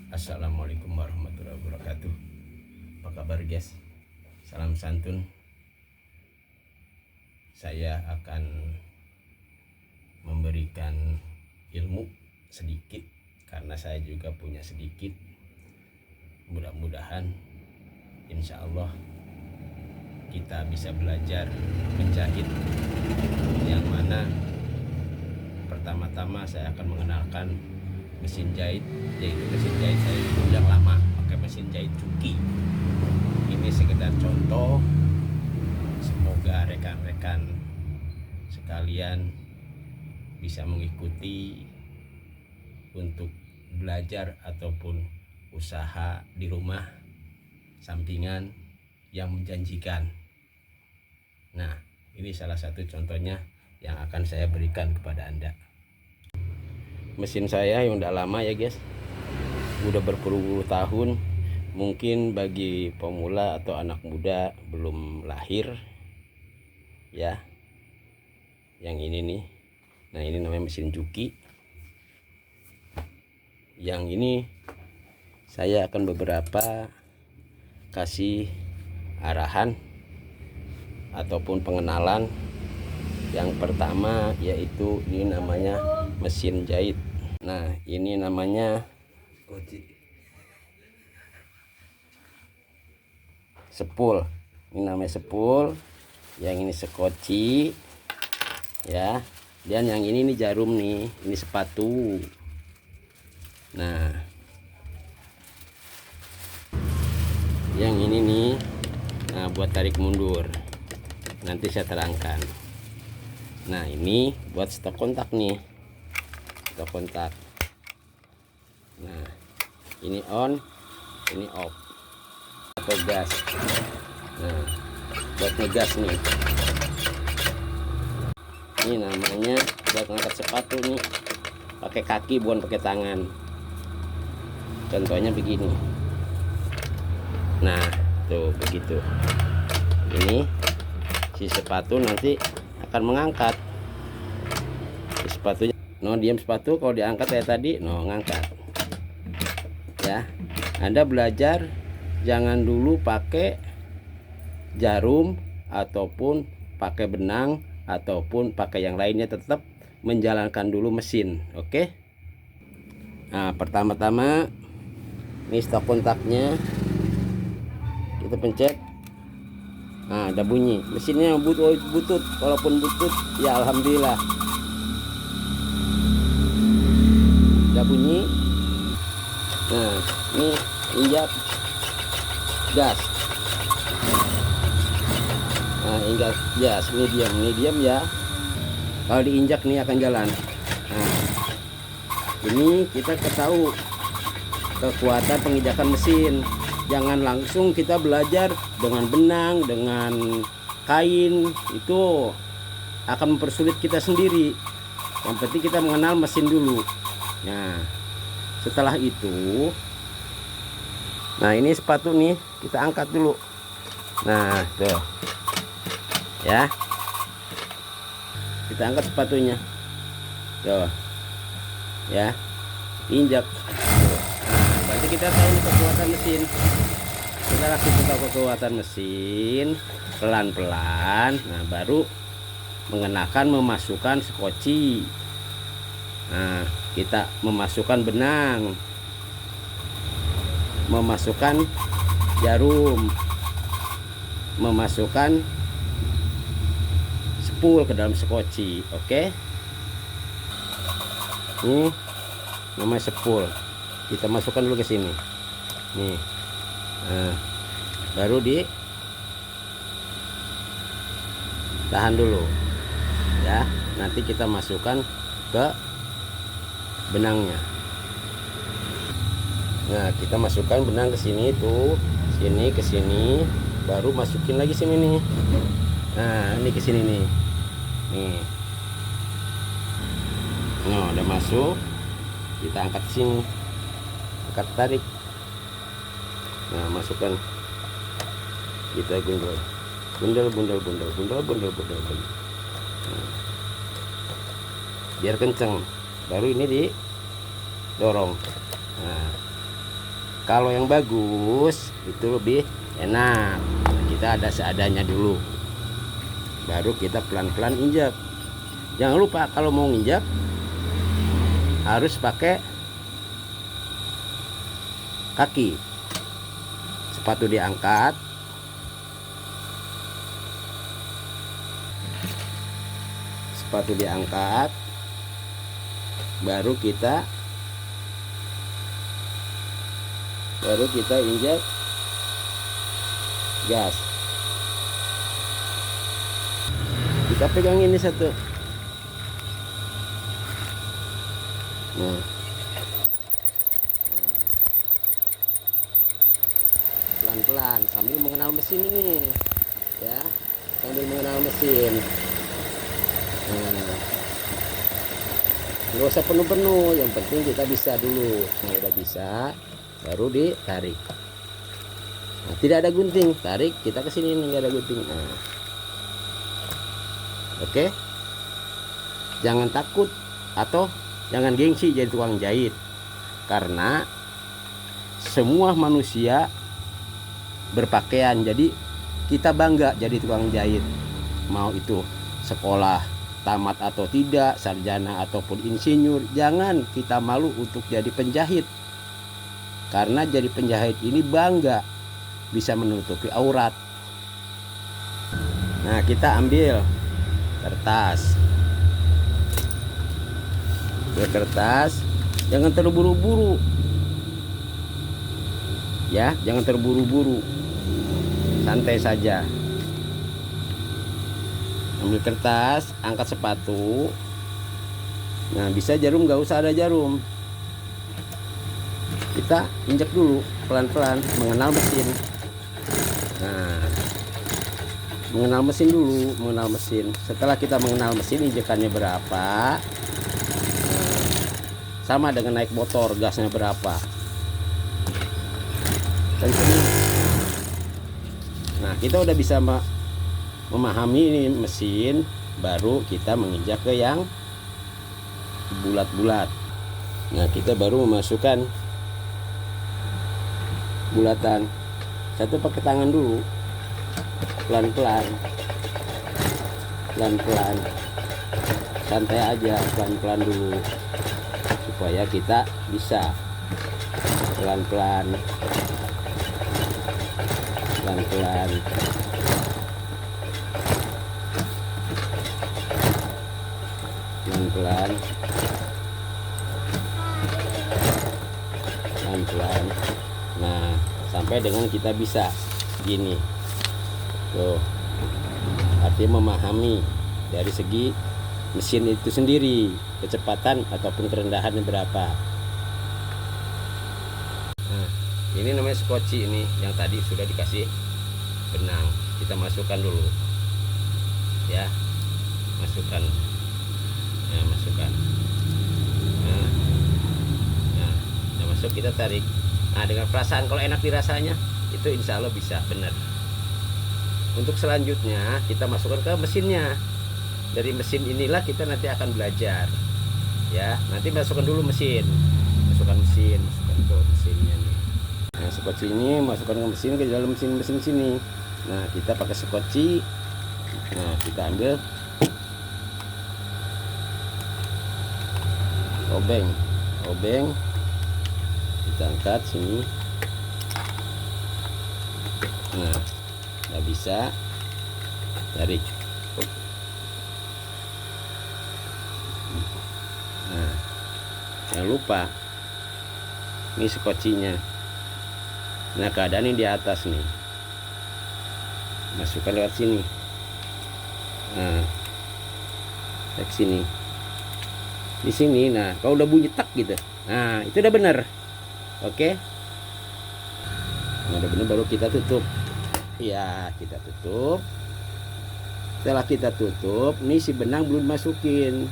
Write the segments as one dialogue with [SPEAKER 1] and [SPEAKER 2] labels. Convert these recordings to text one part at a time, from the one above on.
[SPEAKER 1] Assalamualaikum warahmatullahi wabarakatuh. Apa kabar guys? Salam santun. Saya akan memberikan ilmu sedikit karena saya juga punya sedikit. Mudah-mudahan insya Allah kita bisa belajar menjahit, yang mana pertama-tama saya akan mengenalkan mesin jahit, yaitu mesin jahit saya yang lama pakai mesin jahit cuki. Ini sekedar contoh, semoga rekan-rekan sekalian bisa mengikuti untuk belajar ataupun usaha di rumah sampingan yang menjanjikan. Nah, ini salah satu contohnya yang akan saya berikan kepada Anda. Mesin saya yang udah lama ya guys, udah berpuluh-puluh tahun. Mungkin bagi pemula atau anak muda belum lahir ya, yang ini nih. Nah, ini namanya mesin cuki. Yang ini saya akan beberapa kasih arahan ataupun pengenalan. Yang pertama yaitu ini namanya mesin jahit. Nah, ini namanya sepul. Ini namanya sepul. Yang ini sekoci ya. Dan yang ini nih jarum nih, ini sepatu. Nah, yang ini nih, nah buat tarik mundur. Nanti saya terangkan. Nah, ini buat stop kontak nih. Stop kontak. Nah, ini on, ini off. Atau gas. Nah, buat ngegas nih. Ini namanya buat ngangkat sepatu nih. Pakai kaki bukan pakai tangan. Contohnya begini. Nah, tuh begitu. Ini si sepatu nanti akan mengangkat. Si sepatunya, no diam sepatu, kalau diangkat kayak tadi, no ngangkat. Ya, Anda belajar jangan dulu pakai jarum ataupun pakai benang ataupun pakai yang lainnya, tetap menjalankan dulu mesin. Oke. Nah, pertama-tama ini stop kontaknya kita pencet. Nah, ada bunyi mesinnya butut, walaupun butut ya alhamdulillah ada bunyi. Nah, ini injak gas. Nah, injak gas medium ya. Kalau diinjak nih akan jalan. Nah, ini kita ketahui kekuatan penginjakan mesin. Jangan langsung kita belajar dengan benang, dengan kain, itu akan mempersulit kita sendiri. Yang penting kita mengenal mesin dulu. Nah, setelah itu, nah ini sepatu nih kita angkat dulu. Nah, tuh ya, kita angkat sepatunya tuh ya, injak. Nah, berarti kita tahu nih kekuatan mesin. Kita kasih tahu kekuatan mesin pelan-pelan. Nah, baru memasukkan sekoci. Nah, kita memasukkan benang, memasukkan jarum, memasukkan sepul ke dalam sekoci. Oke. Ini namanya sepul. Kita masukkan dulu ke sini. Nih. Nah, baru tahan dulu. Ya, nanti kita masukkan ke benangnya. Nah, kita masukkan benang ke sini tuh, sini ke sini, baru masukin lagi sini nih. Nah, ini ke sini nih. Nih. Nah, udah masuk. Kita angkat sini. Angkat, tarik. Nah, masukkan. Kita gundul. Bundel. Nah, biar kenceng. Baru ini didorong. Nah, Kalau yang bagus itu lebih enak. Kita ada seadanya dulu, baru kita pelan-pelan injak. Jangan lupa kalau mau injak harus pakai kaki. Sepatu diangkat, baru kita injak gas. Kita pegang ini satu. Nah, pelan-pelan sambil mengenal mesin ini, ya, sambil mengenal mesin. Nah, nggak usah penuh-penuh, yang penting kita bisa dulu. Nah, udah bisa, baru ditarik. Nah, tidak ada gunting, tarik kita ke sini, nggak ada gunting. Nah, oke. Jangan takut atau jangan gengsi jadi tukang jahit, karena semua manusia berpakaian, jadi kita bangga jadi tukang jahit. Mau itu sekolah tamat atau tidak, sarjana ataupun insinyur, jangan kita malu untuk jadi penjahit, karena jadi penjahit ini bangga bisa menutupi aurat. Nah, kita ambil kertas, jangan terburu-buru ya, jangan terburu-buru, santai saja. Ambil kertas, angkat sepatu. Nah, bisa jarum, nggak usah ada jarum. Kita injak dulu pelan-pelan, mengenal mesin. Nah, mengenal mesin dulu, mengenal mesin. Setelah kita mengenal mesin, injekannya berapa, sama dengan naik motor, gasnya berapa. Dan nah, kita udah bisa memahami ini mesin, baru kita menginjak ke yang bulat-bulat. Nah, kita baru memasukkan bulatan. Satu pakai tangan dulu, pelan-pelan, santai aja, pelan-pelan dulu, supaya kita bisa pelan-pelan. Nah, sampai dengan kita bisa gini tuh, artinya memahami dari segi mesin itu sendiri, kecepatan ataupun kerendahannya berapa. Nah, ini namanya skoci, ini yang tadi sudah dikasih benang, kita masukkan dulu ya, masukkan. Nah, masuk, kita tarik. Nah, dengan perasaan kalau enak dirasanya, itu insya Allah bisa benar. Untuk selanjutnya kita masukkan ke mesinnya. Dari mesin inilah kita nanti akan belajar ya. Nanti masukkan dulu mesin, masukkan ke mesinnya nih. Nah, skoci ini masukkan ke mesin, ke dalam mesin sini. Nah, kita pakai skoci. Nah, kita ambil, obeng, kita angkat sini. Nah, nggak bisa, tarik. Nah, jangan lupa ini skocinya. Nah, keadaan ini di atas nih, masukkan lewat sini. Nah, tarik sini, di sini. Nah, kalau udah bunyi tak gitu, nah itu udah bener. Oke. Nah, udah bener, baru kita tutup ya, kita tutup. Setelah kita tutup, nih si benang belum masukin,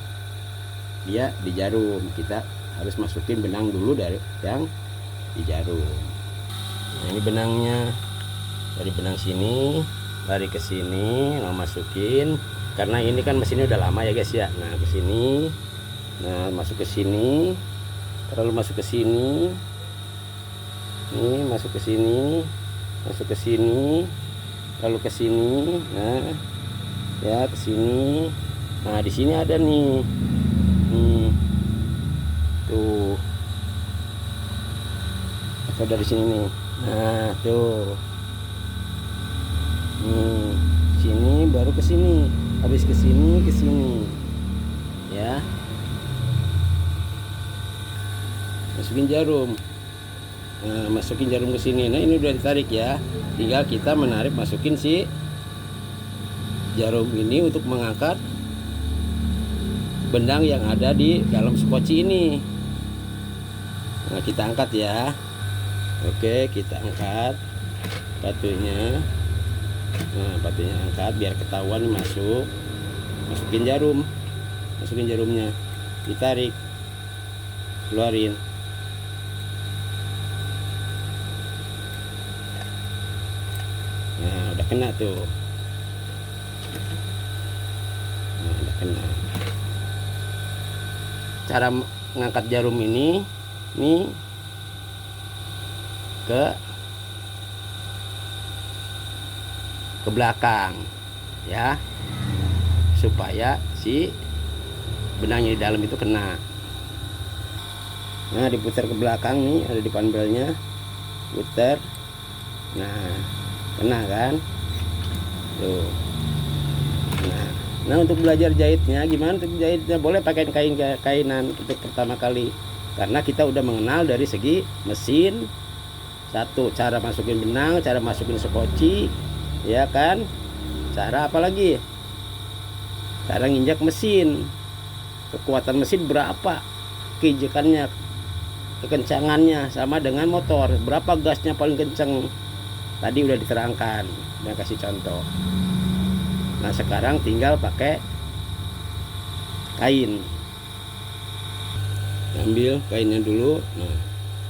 [SPEAKER 1] dia di jarum. Kita harus masukin benang dulu dari yang di jarum. Nah, ini benangnya, dari benang sini lari ke sini, mau masukin, karena ini kan mesinnya udah lama ya guys ya. Nah, ke sini, nah masuk ke sini, terlalu masuk ke sini. Nih masuk ke sini, masuk ke sini, lalu ke sini. Nah, ya ke sini. Nah, di sini ada nih. Nih. Tuh. Atau dari sini nih. Nah, tuh. Nih, sini baru ke sini. Habis ke sini, ke sini. Ya. Masukin jarum. Nah, masukin jarum ke sini. Nah, ini udah ditarik ya. Tinggal kita menarik, masukin si jarum ini untuk mengangkat benang yang ada di dalam skoci ini. Nah, kita angkat ya. Oke, kita angkat batunya. Nah, batunya angkat biar ketahuan masuk. Masukin jarum. Masukin jarumnya. Ditarik. Keluarin. Nah, udah kena tuh. Nah, udah kena. Cara mengangkat jarum ini ke belakang ya, supaya si benangnya di dalam itu kena. Nah, diputar ke belakang nih, ada di panbelnya, putar. Nah, kena kan tuh. Nah, untuk belajar jahitnya gimana? Untuk jahitnya boleh pakai kainan untuk pertama kali, karena kita udah mengenal dari segi mesin. Satu, cara masukin benang, cara masukin skoci, ya kan? Cara apa lagi? Cara nginjak mesin, kekuatan mesin berapa, keinjakannya, kekencangannya sama dengan motor, berapa gasnya paling kenceng. Tadi udah diterangkan, udah kasih contoh. Nah, sekarang tinggal pakai kain. Ambil kainnya dulu. Nah,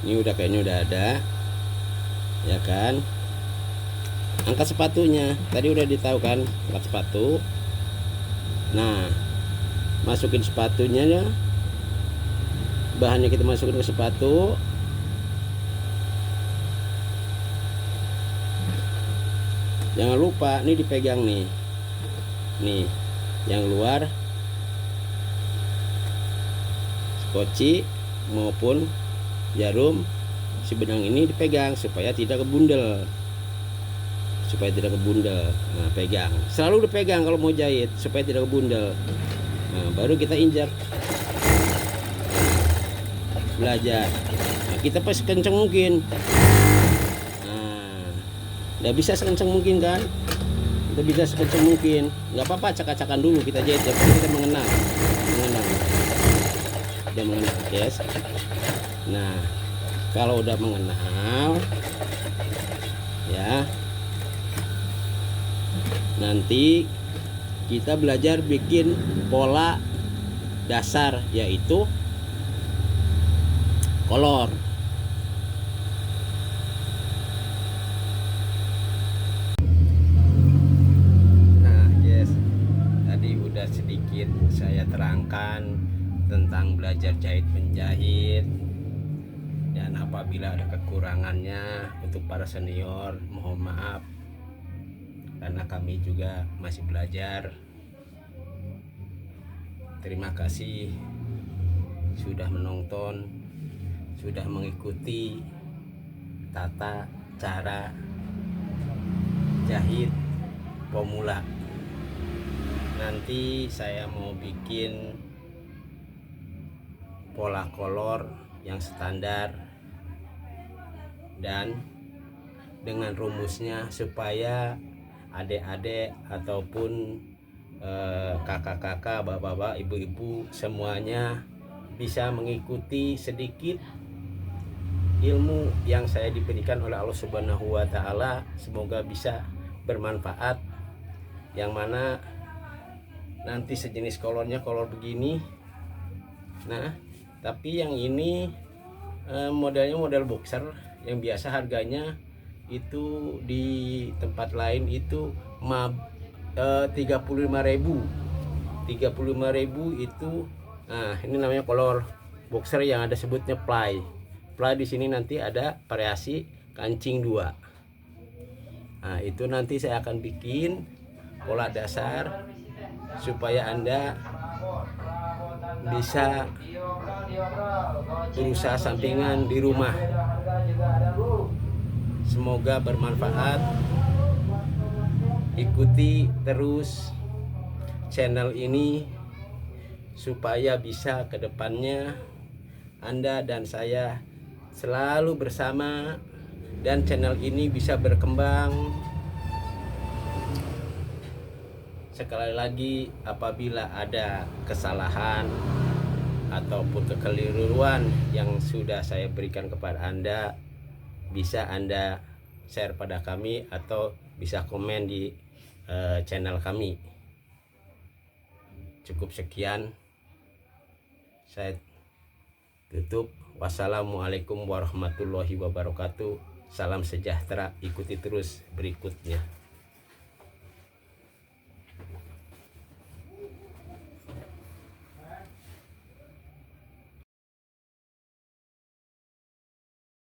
[SPEAKER 1] ini udah kainnya udah ada, ya kan? Angkat sepatunya. Tadi udah ditahu kan, angkat sepatu. Nah, masukin sepatunya ya. Bahannya kita masukin ke sepatu. Jangan lupa nih dipegang nih. Nih, yang luar skoci maupun jarum si benang ini dipegang supaya tidak kebundel. Nah, pegang. Selalu dipegang kalau mau jahit supaya tidak kebundel. Nah, baru kita injak. Belajar. Nah, kita pas kenceng mungkin. Nah, udah bisa sekenceng mungkin kan? Kita bisa sekenceng mungkin. Nggak apa-apa, acak-acakan dulu kita jahit. Yang penting kita mengenal. Udah mengenal, guys. Nah, kalau udah mengenal, ya, nanti kita belajar bikin pola dasar, yaitu kolor. Nah, yes, tadi udah sedikit saya terangkan tentang belajar jahit menjahit, dan apabila ada kekurangannya untuk para senior mohon maaf, karena kami juga masih belajar. Terima kasih sudah menonton, sudah mengikuti tata cara jahit pemula. Nanti saya mau bikin pola kolor yang standar dan dengan rumusnya supaya adik-adik ataupun kakak-kakak, bapak-bapak, ibu-ibu semuanya bisa mengikuti sedikit ilmu yang saya diberikan oleh Allah Subhanahu wa taala. Semoga bisa bermanfaat, yang mana nanti sejenis kolornya kolor begini. Nah, tapi yang ini modelnya model boxer yang biasa harganya itu di tempat lain itu 35.000 itu. Nah, ini namanya kolor boxer yang ada sebutnya fly. supply di sini nanti ada variasi kancing 2. Nah, itu nanti saya akan bikin pola dasar supaya Anda bisa berusaha sampingan di rumah. Semoga bermanfaat. Ikuti terus channel ini supaya bisa ke depannya Anda dan saya selalu bersama dan channel ini bisa berkembang. Sekali lagi, apabila ada kesalahan ataupun kekeliruan yang sudah saya berikan kepada Anda, bisa Anda share pada kami atau bisa komen di channel kami. Cukup sekian, saya tutup. Wassalamualaikum warahmatullahi wabarakatuh. Salam sejahtera. Ikuti terus berikutnya.